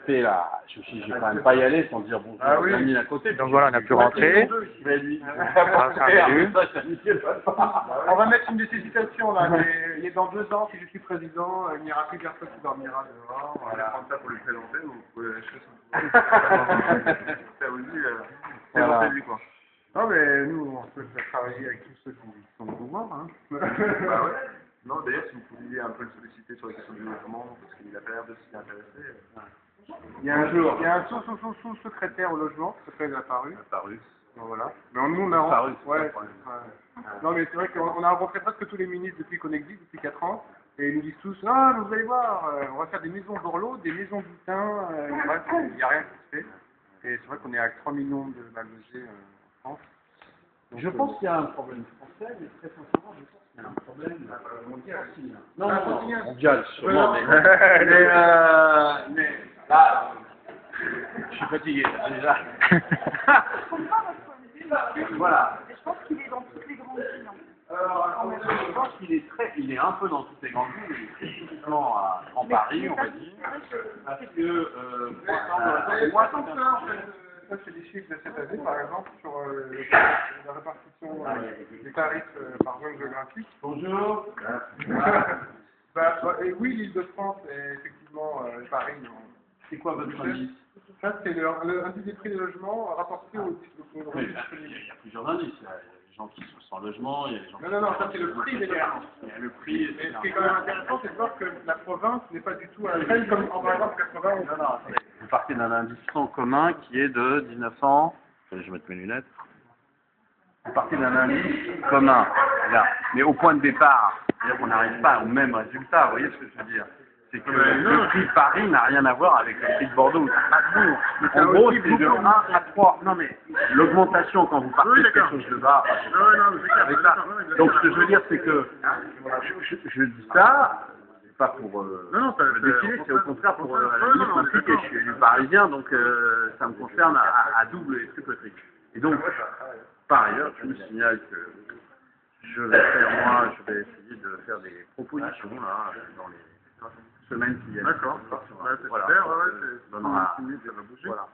côté là, je me suis dit, je vais quand même pas y aller sans dire bonjour Ah oui. aux amis à côté. Donc voilà, on a pu rentrer. Mais lui, On va mettre une de ces citations là. Il est dans 2 ans, si je suis président, il n'y aura plus personne qui dormira dehors. On va prendre ça pour lui présenter. Vous pouvez ça aussi, présenter lui quoi. Non mais nous, on peut travailler avec tous ceux qui sont au pouvoir. Hein. Bah ouais. Non, d'ailleurs, si vous pouviez un peu le solliciter sur la question du logement, parce qu'il a pas l'air de s'y intéresser. Il y a un sous-secrétaire au logement qui s'appelle Apparu. Donc voilà. Mais nous, on a Apparu, ouais. Non, mais c'est vrai qu'on a rencontré presque tous les ministres depuis qu'on existe, depuis 4 ans. Et ils nous disent tous, ah, vous allez voir, on va faire des maisons d'Orlo, des maisons d'Outin, bref, il n'y a rien qui se fait. Et c'est vrai qu'on est à 3 millions de mal logés en France. Donc, je pense qu'il y a un problème français, mais très sincèrement, je pense qu'il y a un problème mondial aussi. Non, mondial, sûrement, mais là, je suis fatigué, déjà. Voilà. Je pense qu'il est dans toutes les grandes villes. Je pense qu'il est un peu dans toutes les grandes villes, il est spécifiquement à Grand Paris, on va dire, parce que, moi, ça, c'est des chiffres de cette année, par exemple, sur la répartition des tarifs par zone géographique. Bonjour. Oui, l'Île-de-France est effectivement Paris. C'est quoi votre indice? Ça, c'est l'indice des prix des logements rapporté au Il y a plusieurs indices. Il y a les gens qui sont sans logement, il y a les gens qui Non, ça c'est le prix des logements. Il y a le prix. Et ce qui est quand même intéressant, c'est de voir que la province n'est pas du tout à la peine comme par exemple 91. Non, attendez. Vous partez d'un indice en commun qui est de 1900. Je vais mettre mes lunettes. Vous partez d'un indice commun. Là. Mais au point de départ, c'est-à-dire qu'on n'arrive pas au même résultat. Vous voyez ce que je veux dire? C'est que le prix de Paris n'a rien à voir avec le prix de Bordeaux ou de Strasbourg. En gros, c'est de 1 à 3. Non, mais l'augmentation, quand vous partez de quelque chose de bas, avec ça. Donc, ce que je veux dire, c'est que je dis ça, pas pour le défiler, c'est au contraire pour la limite m'impliquer. Je suis élu parisien, donc ça me concerne à double et triple triple. Et donc, par ailleurs, je me signale que je vais essayer de faire des propositions là, dans les semaines qui viennent. D'accord. Voilà. Super, ouais, Donnera. ça va bouger. Voilà.